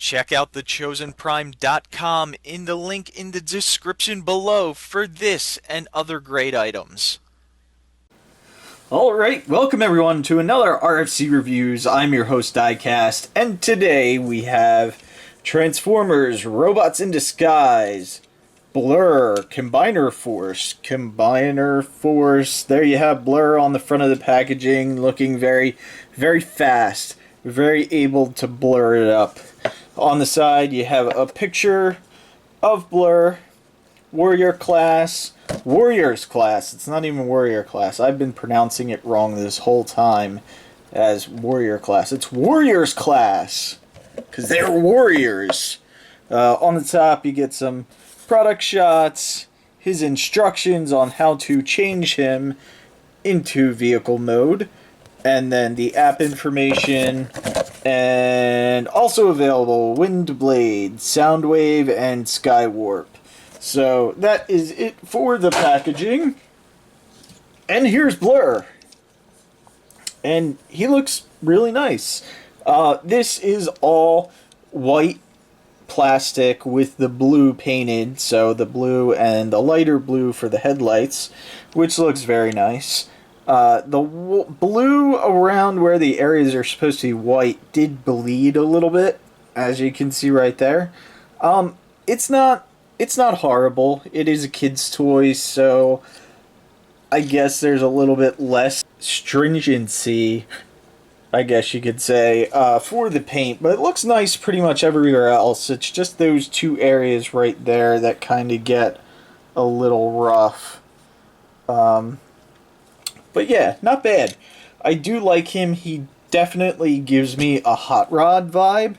Check out thechosenprime.com in the link in the description below for this and other great items. Alright, welcome everyone to another RFC Reviews. I'm your host Diecast, and today we have Transformers, Robots in Disguise, Blurr, Combiner Force. There you have Blurr on the front of the packaging, looking very, very fast, very able to blur it up. On the side you have a picture of Blurr, Warriors class. It's not even Warrior class. I've been pronouncing it wrong this whole time as Warrior class. It's Warriors class because they're warriors. On the top you get some product shots, his instructions on how to change him into vehicle mode, and then the app information, and also available Wind Blade, Soundwave, and Skywarp. So that is it for the packaging. And here's Blurr. And he looks really nice. This is all white plastic with the blue painted. So the blue and the lighter blue for the headlights, which looks very nice. The blue around where the areas are supposed to be white did bleed a little bit, as you can see right there. It's not horrible. It is a kid's toy, so I guess there's a little bit less stringency, I guess you could say, for the paint. But it looks nice pretty much everywhere else. It's just those two areas right there that kind of get a little rough. But yeah, not bad. I do like him. He definitely gives me a Hot Rod vibe.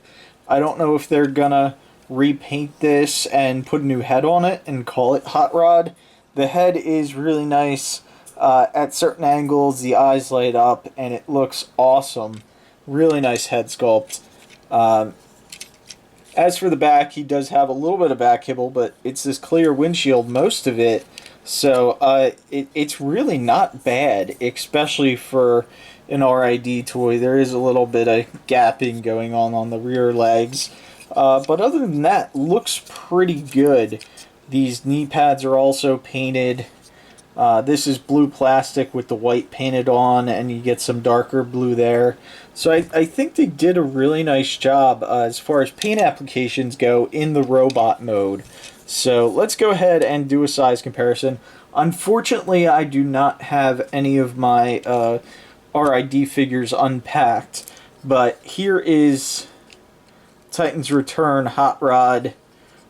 I don't know if they're gonna repaint this and put a new head on it and call it Hot Rod. The head is really nice. At certain angles the eyes light up and it looks awesome. Really nice head sculpt. As for the back, he does have a little bit of back kibble, but it's this clear windshield most of it, so it's really not bad, especially for an RID toy. There is a little bit of gapping going on the rear legs. But other than that, looks pretty good. These knee pads are also painted. This is blue plastic with the white painted on, and you get some darker blue there. So I think they did a really nice job as far as paint applications go in the robot mode. So let's go ahead and do a size comparison. Unfortunately, I do not have any of my RID figures unpacked, but here is Titan's Return Hot Rod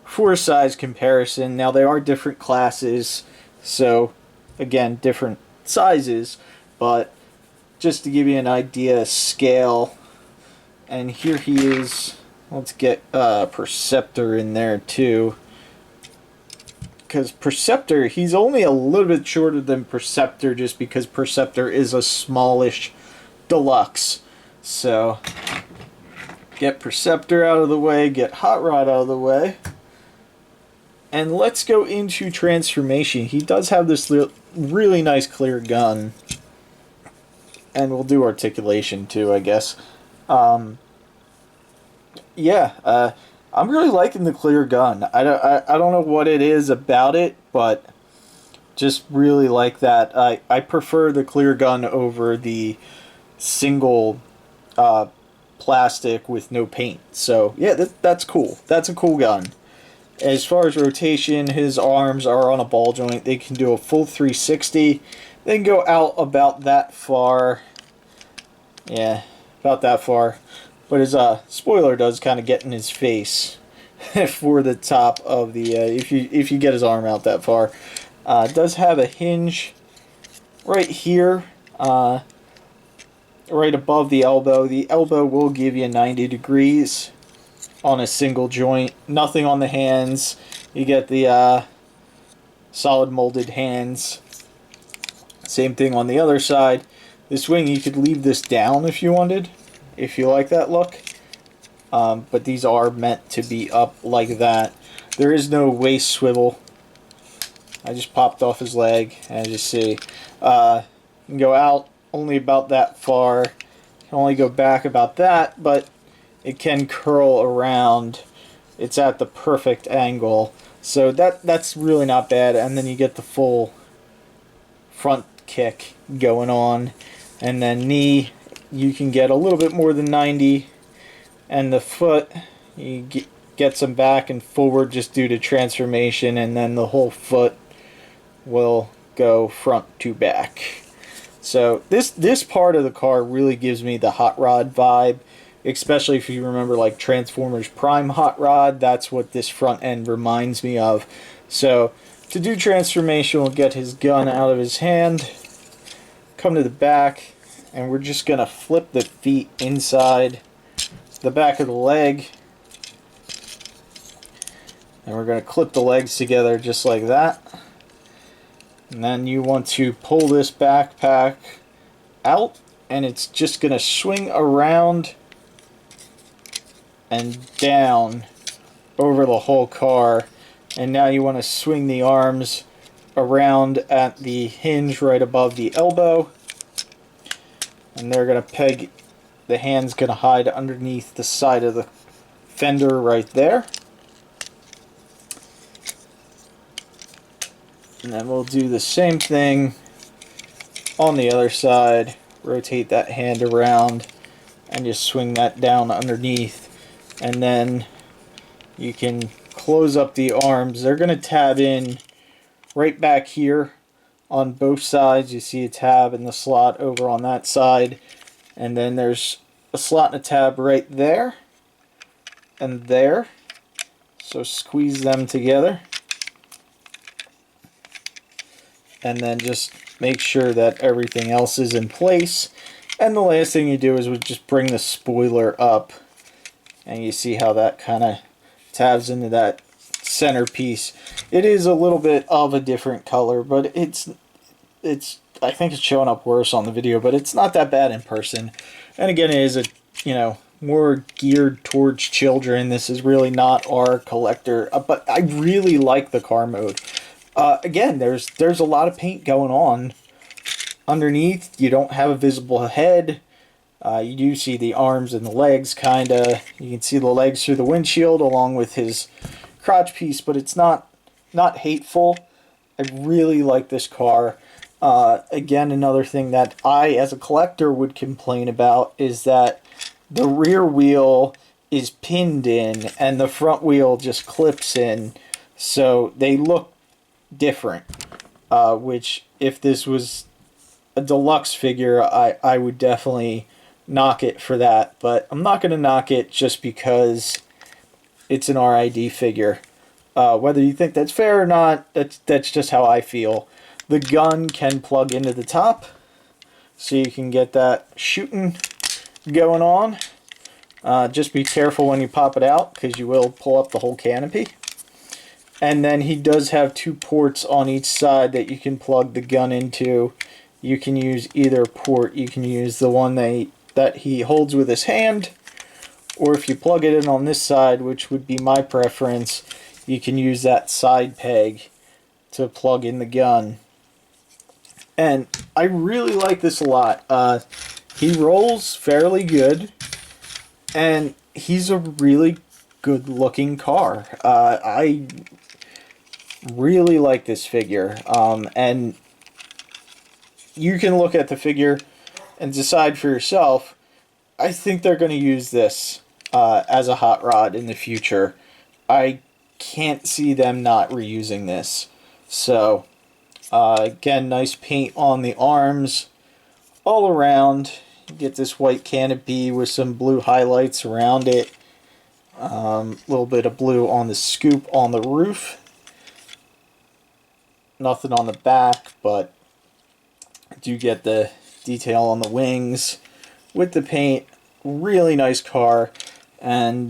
for a size comparison. Now they are different classes, so again, different sizes, but just to give you an idea of scale. And here he is. Let's get Perceptor in there too, because Perceptor, he's only a little bit shorter than Perceptor just because Perceptor is a smallish deluxe. So get Perceptor out of the way, get Hot Rod out of the way, and let's go into transformation. He does have this really nice clear gun, and we'll do articulation too, I guess. Yeah, I'm really liking the clear gun. I don't know what it is about it, but just really like that. I prefer the clear gun over the single plastic with no paint. So yeah, that's cool. That's a cool gun. As far as rotation, his arms are on a ball joint. They can do a full 360. They can go out about that far. Yeah, about that far. But his spoiler does kind of get in his face for the top of the if you get his arm out that far. It does have a hinge right here. Right above the elbow. The elbow will give you 90 degrees on a single joint. Nothing on the hands. You get the solid molded hands. Same thing on the other side. This wing, you could leave this down if you wanted, if you like that look. But these are meant to be up like that. There is no waist swivel. I just popped off his leg, as you see. You can go out only about that far. You can only go back about that, but it can curl around. It's at the perfect angle. So that's really not bad. And then you get the full front kick going on. And then knee, you can get a little bit more than 90. And the foot, you get some back and forward just due to transformation. And then the whole foot will go front to back. So this part of the car really gives me the hot rod vibe, especially if you remember like Transformers Prime Hot Rod. That's what this front end reminds me of. So to do transformation, we'll get his gun out of his hand, come to the back, and we're just going to flip the feet inside the back of the leg. And we're going to clip the legs together just like that. And then you want to pull this backpack out, and it's just going to swing around and down over the whole car. And now you want to swing the arms around at the hinge right above the elbow. And they're going to peg, the hand's going to hide underneath the side of the fender right there. And then we'll do the same thing on the other side. Rotate that hand around and just swing that down underneath. And then you can close up the arms. They're going to tab in right back here on both sides. You see a tab in the slot over on that side. And then there's a slot and a tab right there and there. So squeeze them together. And then just make sure that everything else is in place. And the last thing you do is we just bring the spoiler up. And you see how that kind of tabs into that centerpiece. It is a little bit of a different color, but it's I think it's showing up worse on the video, but it's not that bad in person. And again, it is more geared towards children. This is really not our collector, but I really like the car mode. Again, there's a lot of paint going on underneath. You don't have a visible head. You do see the arms and the legs, kind of. You can see the legs through the windshield along with his crotch piece, but it's not hateful. I really like this car. Again, another thing that I, as a collector, would complain about is that the rear wheel is pinned in and the front wheel just clips in, so they look different, which if this was a deluxe figure, I would definitely knock it for that, but I'm not going to knock it just because it's an RID figure. Whether you think that's fair or not, that's just how I feel. The gun can plug into the top, so you can get that shooting going on. Just be careful when you pop it out, because you will pull up the whole canopy. And then he does have 2 ports on each side that you can plug the gun into. You can use either port. You can use the one that he holds with his hand, or if you plug it in on this side, which would be my preference, you can use that side peg to plug in the gun. And I really like this a lot. He rolls fairly good, and he's a really good looking car. I really like this figure, and you can look at the figure and decide for yourself. I think they're going to use this as a hot rod in the future. I can't see them not reusing this. So again, nice paint on the arms all around. You get this white canopy with some blue highlights around it. A little bit of blue on the scoop on the roof. Nothing on the back, but I do get the detail on the wings with the paint. Really nice car. And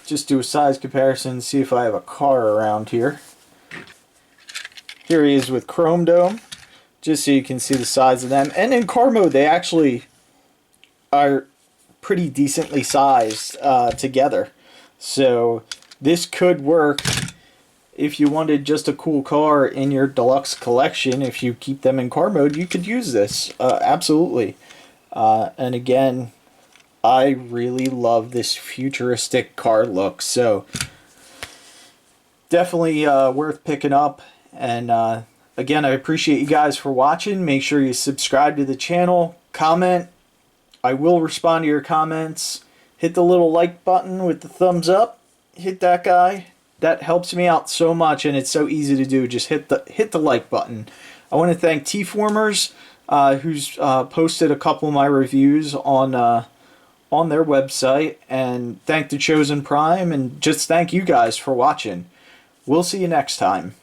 just do a size comparison, see if I have a car around here. Here he is with Chrome Dome, just so you can see the size of them. And in car mode, they actually are pretty decently sized together. So this could work if you wanted just a cool car in your deluxe collection. If you keep them in car mode, you could use this. Absolutely. And again, I really love this futuristic car look. So definitely worth picking up. And again, I appreciate you guys for watching. Make sure you subscribe to the channel, comment. I will respond to your comments. Hit the little like button with the thumbs up. Hit that guy. That helps me out so much, and it's so easy to do. Just hit the like button. I want to thank T-Formers, who's posted a couple of my reviews on their website, and thank the Chosen Prime, and just thank you guys for watching. We'll see you next time.